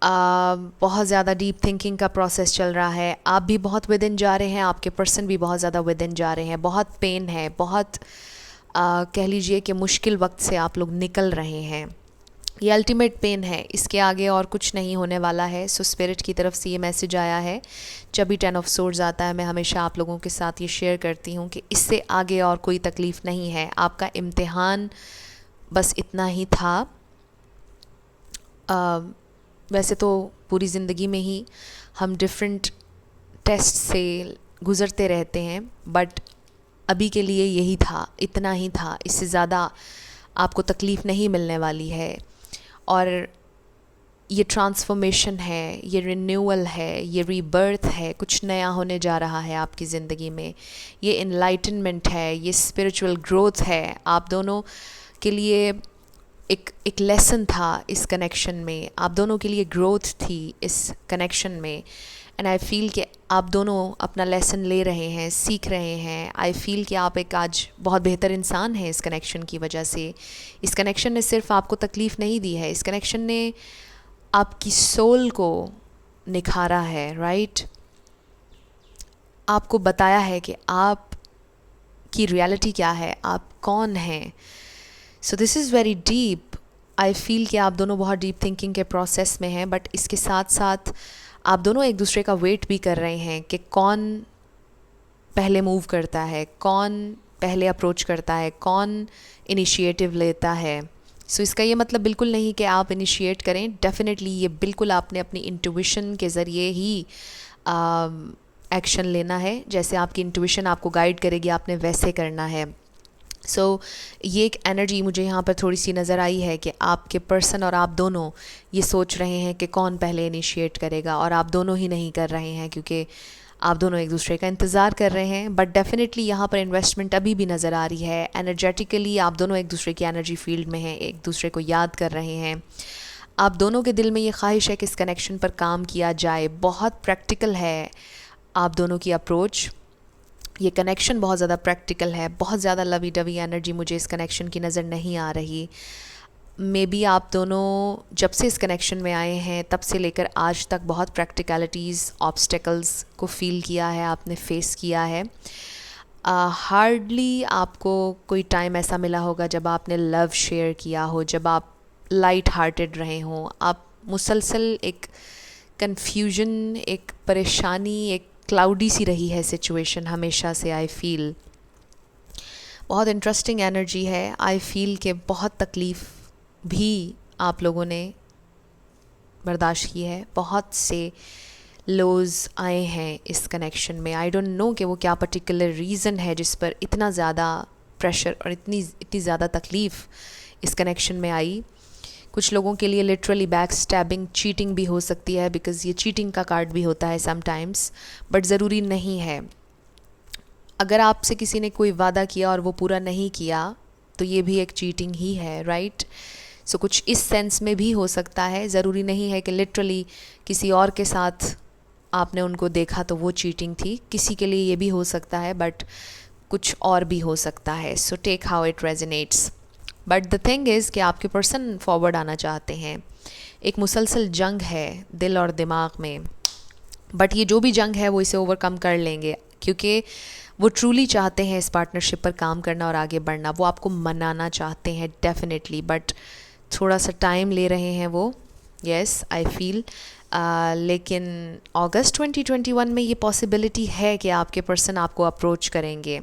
बहुत ज़्यादा डीप थिंकिंग का प्रोसेस चल रहा है। आप भी बहुत विद इन जा रहे हैं, आपके पर्सन भी बहुत ज़्यादा विद इन जा रहे हैं। बहुत पेन है, बहुत कह लीजिए कि मुश्किल वक्त से आप लोग निकल रहे हैं। ये अल्टीमेट पेन है, इसके आगे और कुछ नहीं होने वाला है। सो स्पिरिट की तरफ से ये मैसेज आया है। जब भी 10 ऑफ सोर्ड्स आता है मैं हमेशा आप लोगों के साथ ये शेयर करती हूँ कि इससे आगे और कोई तकलीफ़ नहीं है। आपका इम्तिहान बस इतना ही था। वैसे तो पूरी ज़िंदगी में ही हम डिफरेंट टेस्ट से गुज़रते रहते हैं, बट अभी के लिए यही था, इतना ही था। इससे ज़्यादा आपको तकलीफ़ नहीं मिलने वाली है। और ये ट्रांसफॉर्मेशन है, ये रिन्यूअल है, ये रीबर्थ है, कुछ नया होने जा रहा है आपकी ज़िंदगी में। ये इनलाइटनमेंट है, ये स्पिरिचुअल ग्रोथ है। आप दोनों के लिए एक लेसन था इस कनेक्शन में, आप दोनों के लिए ग्रोथ थी इस कनेक्शन में। एंड आई फील कि आप दोनों अपना लेसन ले रहे हैं, सीख रहे हैं। आई फील कि आप एक आज बहुत बेहतर इंसान हैं इस कनेक्शन की वजह से। इस कनेक्शन ने सिर्फ आपको तकलीफ़ नहीं दी है, इस कनेक्शन ने आपकी सोल को निखारा है, राइट। आपको बताया है कि आप की रियलिटी क्या है, आप कौन हैं। So this is very deep. I feel कि आप दोनों बहुत डीप थिंकिंग के प्रोसेस में हैं, बट इसके साथ साथ आप दोनों एक दूसरे का वेट भी कर रहे हैं कि कौन पहले मूव करता है, कौन पहले अप्रोच करता है, कौन इनिशिएटिव लेता है। सो इसका ये मतलब बिल्कुल नहीं कि आप इनिशिएट करें। डेफिनेटली ये बिल्कुल आपने अपनी इंट्यूशन के ज़रिए ही एक्शन लेना है। जैसे आपकी इंट्यूशन आपको गाइड करेगी, आपने वैसे करना है। सो ये एक एनर्जी मुझे यहाँ पर थोड़ी सी नज़र आई है कि आपके पर्सन और आप दोनों ये सोच रहे हैं कि कौन पहले इनिशिएट करेगा, और आप दोनों ही नहीं कर रहे हैं क्योंकि आप दोनों एक दूसरे का इंतज़ार कर रहे हैं। बट डेफिनेटली यहाँ पर इन्वेस्टमेंट अभी भी नज़र आ रही है। एनर्जेटिकली आप दोनों एक दूसरे की एनर्जी फील्ड में हैं, एक दूसरे को याद कर रहे हैं। आप दोनों के दिल में ये ख्वाहिश है कि इस कनेक्शन पर काम किया जाए। बहुत प्रैक्टिकल है आप दोनों की अप्रोच। ये कनेक्शन बहुत ज़्यादा प्रैक्टिकल है, बहुत ज़्यादा लवी डवी एनर्जी मुझे इस कनेक्शन की नज़र नहीं आ रही। मे बी आप दोनों जब से इस कनेक्शन में आए हैं तब से लेकर आज तक बहुत प्रैक्टिकलिटीज़, ऑब्स्टेकल्स को फ़ील किया है, आपने फेस किया है। हार्डली आपको कोई टाइम ऐसा मिला होगा जब आपने लव शेयर किया हो, जब आप लाइट हार्टेड रहे हों। आप मुसलसल एक कन्फ्यूजन, एक परेशानी, एक क्लाउडी सी रही है सिचुएशन हमेशा से। आई फील बहुत इंटरेस्टिंग एनर्जी है। आई फील कि बहुत तकलीफ़ भी आप लोगों ने बर्दाश्त की है, बहुत से लोज़ आए हैं इस कनेक्शन में। आई डोंट नो कि वो क्या पर्टिकुलर रीज़न है जिस पर इतना ज़्यादा प्रेशर और इतनी ज़्यादा तकलीफ़ इस कनेक्शन में आई। कुछ लोगों के लिए लिटरली बैक स्टैबिंग, चीटिंग भी हो सकती है, बिकॉज़ ये चीटिंग का कार्ड भी होता है समटाइम्स, बट ज़रूरी नहीं है। अगर आपसे किसी ने कोई वादा किया और वो पूरा नहीं किया तो ये भी एक चीटिंग ही है, राइट। सो कुछ इस सेंस में भी हो सकता है। ज़रूरी नहीं है कि लिटरली किसी और के साथ आपने उनको देखा तो वो चीटिंग थी। किसी के लिए ये भी हो सकता है, बट कुछ और भी हो सकता है। So take how it resonates. But the thing is कि आपके पर्सन फॉरवर्ड आना चाहते हैं। एक मुसलसल जंग है दिल और दिमाग में, बट ये जो भी जंग है वो इसे ओवरकम कर लेंगे, क्योंकि वो ट्रूली चाहते हैं इस पार्टनरशिप पर काम करना और आगे बढ़ना। वो आपको मनाना चाहते हैं डेफिनेटली, बट थोड़ा सा टाइम ले रहे हैं वो। Yes, I feel. लेकिन अगस्त 2021 में ये पॉसिबिलिटी है कि आपके पर्सन आपको अप्रोच करेंगे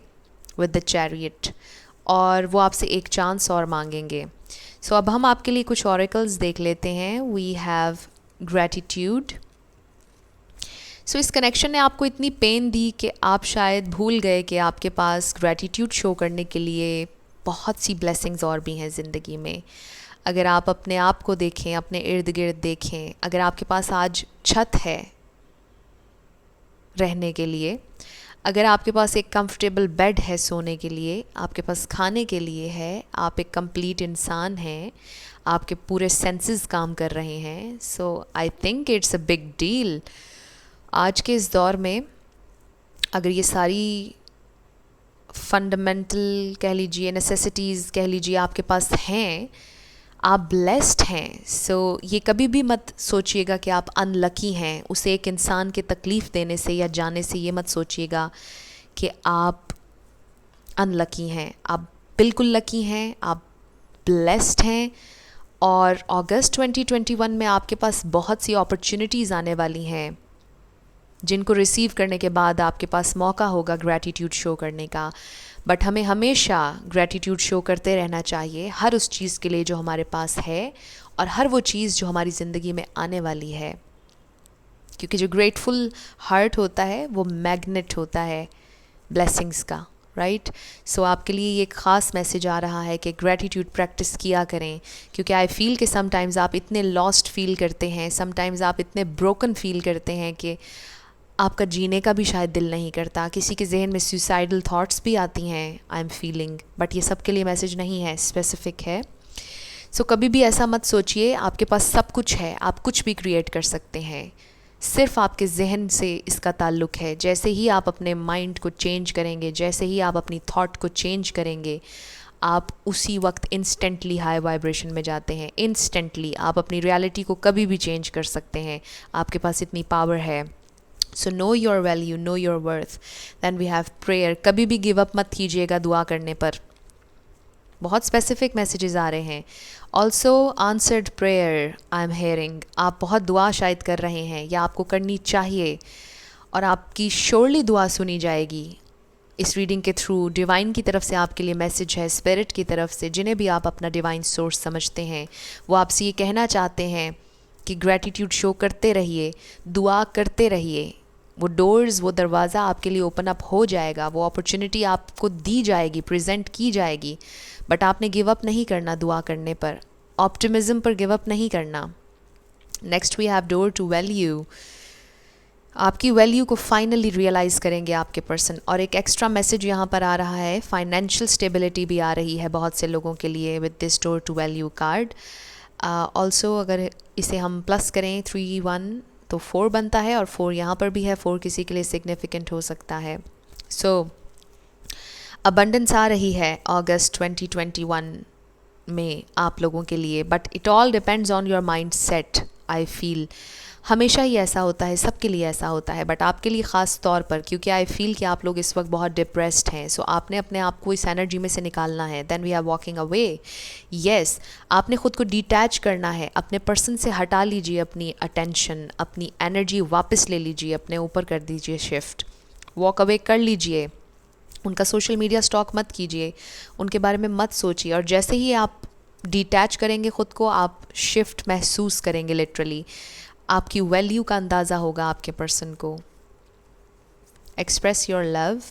विद द चैरियट, और वो आपसे एक चांस और मांगेंगे। सो अब हम आपके लिए कुछ ऑरेकल्स देख लेते हैं। We have gratitude. सो इस कनेक्शन ने आपको इतनी पेन दी कि आप शायद भूल गए कि आपके पास ग्रैटिट्यूड शो करने के लिए बहुत सी ब्लेसिंग्स और भी हैं ज़िंदगी में। अगर आप अपने आप को देखें, अपने इर्द गिर्द देखें, अगर आपके पास आज छत है रहने के लिए, अगर आपके पास एक कंफर्टेबल बेड है सोने के लिए, आपके पास खाने के लिए है, आप एक कंप्लीट इंसान हैं, आपके पूरे सेंसेस काम कर रहे हैं, so I think it's a big deal. आज के इस दौर में अगर ये सारी फंडामेंटल कह लीजिए, नेसेसिटीज़ कह लीजिए आपके पास हैं, आप ब्लेस्ड हैं। सो ये कभी भी मत सोचिएगा कि आप अनलकी हैं। उसे एक इंसान के तकलीफ़ देने से या जाने से ये मत सोचिएगा कि आप अनलकी हैं। आप बिल्कुल लकी हैं, आप ब्लेस्ड हैं, और अगस्त 2021 में आपके पास बहुत सी अपॉर्चुनिटीज़ आने वाली हैं जिनको रिसीव करने के बाद आपके पास मौका होगा ग्रैटिट्यूड शो करने का। बट हमें हमेशा ग्रैटिट्यूड शो करते रहना चाहिए हर उस चीज़ के लिए जो हमारे पास है और हर वो चीज़ जो हमारी ज़िंदगी में आने वाली है, क्योंकि जो ग्रेटफुल हार्ट होता है वो मैग्नेट होता है ब्लेसिंग्स का, राइट। सो आपके लिए ये एक ख़ास मैसेज आ रहा है कि ग्रैटिट्यूड प्रैक्टिस किया करें, क्योंकि आई फील कि समटाइम्स आप इतने लॉस्ट फील करते हैं, समटाइम्स आप इतने ब्रोकन फील करते हैं कि आपका जीने का भी शायद दिल नहीं करता, किसी के जहन में सुसाइडल थॉट्स भी आती हैं, आई एम फीलिंग। बट ये सब के लिए मैसेज नहीं है, स्पेसिफिक है। सो कभी भी ऐसा मत सोचिए, आपके पास सब कुछ है, आप कुछ भी क्रिएट कर सकते हैं, सिर्फ आपके जहन से इसका ताल्लुक़ है। जैसे ही आप अपने माइंड को चेंज करेंगे, जैसे ही आप अपनी थॉट को चेंज करेंगे, आप उसी वक्त इंस्टेंटली हाई वाइब्रेशन में जाते हैं। इंस्टेंटली आप अपनी रियलिटी को कभी भी चेंज कर सकते हैं, आपके पास इतनी पावर है। So know your value, know your worth. Then we have prayer. कभी भी गिव अप मत कीजिएगा दुआ करने पर। बहुत स्पेसिफिक मैसेजेस आ रहे हैं। Also answered prayer I am hearing. आप बहुत दुआ शायद कर रहे हैं या आपको करनी चाहिए, और आपकी श्योरली दुआ सुनी जाएगी। इस रीडिंग के थ्रू डिवाइन की तरफ से आपके लिए मैसेज है, स्पिरिट की तरफ से, जिन्हें भी आप अपना डिवाइन सोर्स समझते हैं, वो आपसे ये कहना चाहते हैं कि ग्रैटिट्यूड शो करते रहिए, दुआ करते रहिए। वो डोर्स, वो दरवाज़ा आपके लिए ओपन अप हो जाएगा, वो अपॉर्चुनिटी आपको दी जाएगी, प्रेजेंट की जाएगी। बट आपने गिव अप नहीं करना दुआ करने पर, ऑप्टिमिज्म पर गिव अप नहीं करना। Next we have door to value. आपकी वैल्यू को फाइनली रियलाइज़ करेंगे आपके पर्सन। और एक एक्स्ट्रा मैसेज यहाँ पर आ रहा है, फाइनेंशियल स्टेबिलिटी भी आ रही है बहुत से लोगों के लिए with this door to value card. Also अगर इसे हम प्लस करें 3 1 तो 4 बनता है, और 4 यहाँ पर भी है, 4 किसी के लिए सिग्निफिकेंट हो सकता है। सो अबंडेंस आ रही है अगस्त 2021 में आप लोगों के लिए, but it all depends on your mind set. I feel हमेशा ही ऐसा होता है, सबके लिए ऐसा होता है, बट आपके लिए ख़ास तौर पर, क्योंकि आई फील कि आप लोग इस वक्त बहुत डिप्रेस्ड हैं। सो आपने अपने आप को इस एनर्जी में से निकालना है। Then we are walking away. Yes, आपने ख़ुद को डिटैच करना है, अपने पर्सन से हटा लीजिए अपनी अटेंशन, अपनी एनर्जी वापस ले लीजिए, अपने ऊपर कर दीजिए शिफ्ट, वॉक अवे कर लीजिए। उनका सोशल मीडिया स्टॉक मत कीजिए, उनके बारे में मत सोचिए। और जैसे ही आप डिटैच करेंगे ख़ुद को, आप शिफ्ट महसूस करेंगे लिटरली। आपकी वैल्यू का अंदाज़ा होगा आपके पर्सन को। Express your love,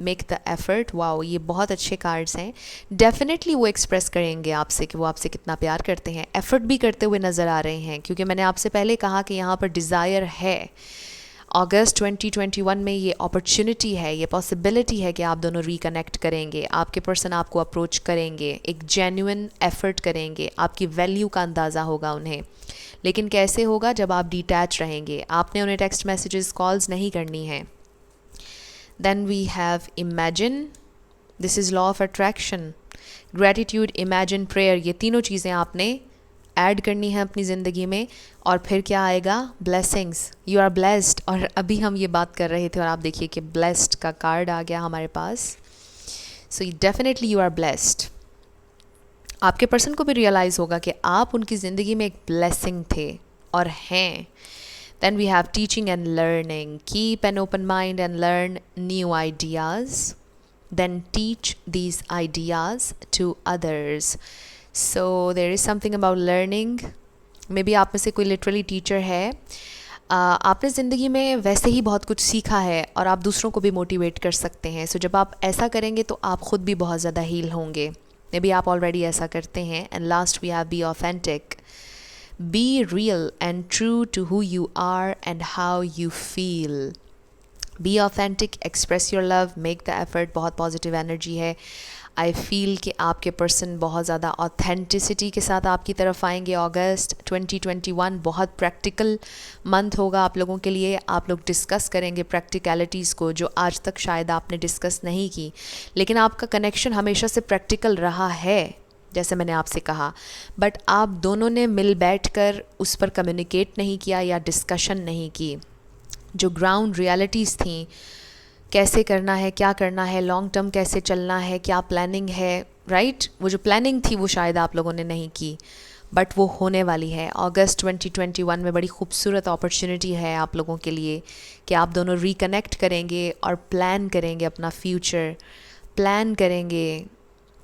make the effort. Wow, ये बहुत अच्छे कार्ड्स हैं। डेफिनेटली वो एक्सप्रेस करेंगे आपसे कि वो आपसे कितना प्यार करते हैं। एफर्ट भी करते हुए नज़र आ रहे हैं, क्योंकि मैंने आपसे पहले कहा कि यहाँ पर डिज़ायर है। अगस्त 2021 में ये अपॉर्चुनिटी है, ये पॉसिबिलिटी है कि आप दोनों रिकनेक्ट करेंगे। आपके पर्सन आपको अप्रोच करेंगे, एक जेन्युइन एफर्ट करेंगे, आपकी वैल्यू का अंदाज़ा होगा उन्हें। लेकिन कैसे होगा? जब आप डिटैच रहेंगे। आपने उन्हें टेक्स्ट मैसेजेस, कॉल्स नहीं करनी है। Then we have imagine. This is law of attraction. Gratitude, imagine, prayer, ये तीनों चीज़ें आपने ऐड करनी है अपनी ज़िंदगी में। और फिर क्या आएगा? ब्लेसिंग्स। You are blessed. और अभी हम ये बात कर रहे थे और आप देखिए कि ब्लेस्ड का कार्ड आ गया हमारे पास। So definitely you are blessed. आपके पर्सन को भी रियलाइज़ होगा कि आप उनकी ज़िंदगी में एक ब्लेसिंग थे और हैं। Then we have teaching and learning. Keep an open mind and learn new ideas, then teach these ideas to others. So there is something about learning. Maybe आप में से कोई लिटरली टीचर है। आपने ज़िंदगी में वैसे ही बहुत कुछ सीखा है और आप दूसरों को भी मोटिवेट कर सकते हैं। सो जब आप ऐसा करेंगे तो आप ख़ुद भी बहुत ज़्यादा हील होंगे। मे बी आप ऑलरेडी ऐसा करते हैं। And last we have be authentic. Be real and true to who you are and how you feel. Be authentic, express your love, make the effort. बहुत पॉजिटिव एनर्जी है। I feel कि आपके person बहुत ज़्यादा authenticity के साथ आपकी तरफ आएंगे। अगस्त 2021 बहुत प्रैक्टिकल मंथ होगा आप लोगों के लिए। आप लोग डिस्कस करेंगे प्रैक्टिकलिटीज़ को, जो आज तक शायद आपने डिस्कस नहीं की। लेकिन आपका कनेक्शन हमेशा से प्रैक्टिकल रहा है, जैसे मैंने आपसे कहा। बट आप दोनों ने मिल बैठ कर उस पर कम्युनिकेट नहीं किया या डिस्कशन नहीं की। जो ग्राउंड रियलिटीज़ थी, कैसे करना है, क्या करना है, लॉन्ग टर्म कैसे चलना है, क्या प्लानिंग है, राइट। वो जो प्लानिंग थी वो शायद आप लोगों ने नहीं की, बट वो होने वाली है। अगस्त 2021 में बड़ी खूबसूरत अपॉर्चुनिटी है आप लोगों के लिए कि आप दोनों रिकनेक्ट करेंगे और प्लान करेंगे अपना फ्यूचर, प्लान करेंगे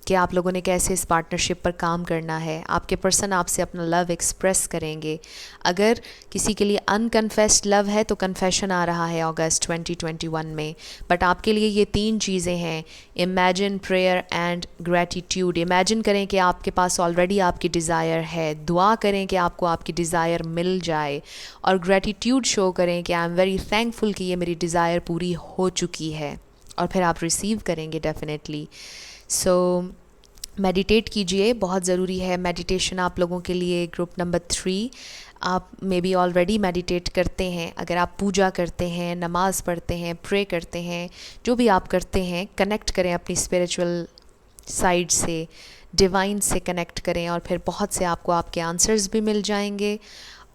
कि आप लोगों ने कैसे इस पार्टनरशिप पर काम करना है। आपके पर्सन आपसे अपना लव एक्सप्रेस करेंगे। अगर किसी के लिए अनकन्फेस्ड लव है तो कन्फेशन आ रहा है अगस्त 2021 में, बट आपके लिए ये 3 चीज़ें हैं, imagine, prayer and gratitude. Imagine करें कि आपके पास ऑलरेडी आपकी डिज़ायर है, दुआ करें कि आपको आपकी डिज़ायर मिल जाए, और ग्रैटिट्यूड शो करें कि आई एम वेरी थैंकफुल कि ये मेरी डिज़ायर पूरी हो चुकी है, और फिर आप रिसीव करेंगे डेफिनेटली। सो मेडिटेट कीजिए, बहुत ज़रूरी है मेडिटेशन आप लोगों के लिए। ग्रुप नंबर 3, आप मे बी ऑलरेडी मेडिटेट करते हैं। अगर आप पूजा करते हैं, नमाज़ पढ़ते हैं, प्रे करते हैं, जो भी आप करते हैं, कनेक्ट करें अपनी स्पिरिचुअल साइड से, डिवाइन से कनेक्ट करें, और फिर बहुत से आपको आपके आंसर्स भी मिल जाएंगे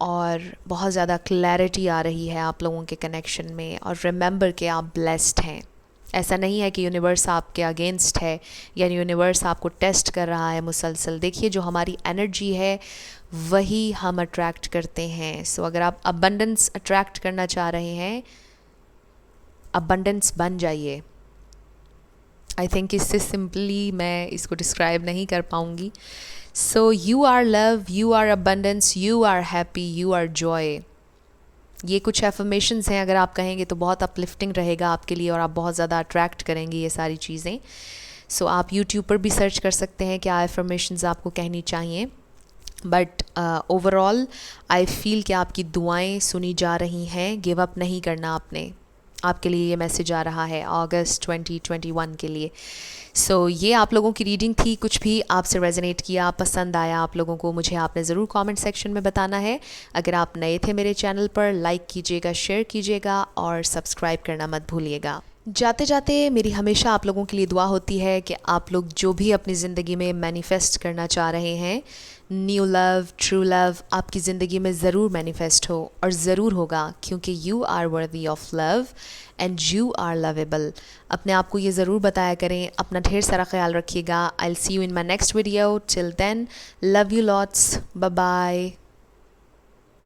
और बहुत ज़्यादा क्लैरिटी आ रही है आप लोगों के कनेक्शन में। और रिमेंबर कि आप ब्लेस्ड हैं। ऐसा नहीं है कि यूनिवर्स आपके अगेंस्ट है या यूनिवर्स आपको टेस्ट कर रहा है मुसलसल। देखिए, जो हमारी एनर्जी है वही हम अट्रैक्ट करते हैं। सो अगर आप अबंडेंस अट्रैक्ट करना चाह रहे हैं, अबंडेंस बन जाइए। आई थिंक इससे सिंपली मैं इसको डिस्क्राइब नहीं कर पाऊँगी। So you are love, you are abundance, you are happy, you are joy. ये कुछ एफर्मेशंस हैं, अगर आप कहेंगे तो बहुत अपलिफ्टिंग रहेगा आपके लिए और आप बहुत ज़्यादा अट्रैक्ट करेंगे ये सारी चीज़ें। सो आप यूट्यूब पर भी सर्च कर सकते हैं क्या एफर्मेशंस आपको कहनी चाहिए। बट ओवरऑल आई फील कि आपकी दुआएं सुनी जा रही हैं। गिव अप नहीं करना आपने। आपके लिए ये मैसेज आ रहा है अगस्त 2021 के लिए। सो ये आप लोगों की रीडिंग थी। कुछ भी आपसे रेजोनेट किया, पसंद आया आप लोगों को, मुझे आपने ज़रूर कमेंट सेक्शन में बताना है। अगर आप नए थे मेरे चैनल पर, लाइक कीजिएगा, शेयर कीजिएगा और सब्सक्राइब करना मत भूलिएगा। जाते जाते मेरी हमेशा आप लोगों के लिए दुआ होती है कि आप लोग जो भी अपनी ज़िंदगी में मैनिफेस्ट करना चाह रहे हैं, न्यू लव, ट्रू लव, आपकी ज़िंदगी में ज़रूर मैनिफेस्ट हो, और ज़रूर होगा, क्योंकि you are worthy of love and you are lovable. अपने आप को ये ज़रूर बताया करें। अपना ढेर सारा ख्याल रखिएगा। I will see you in my next video. Till then, love you lots, bye bye.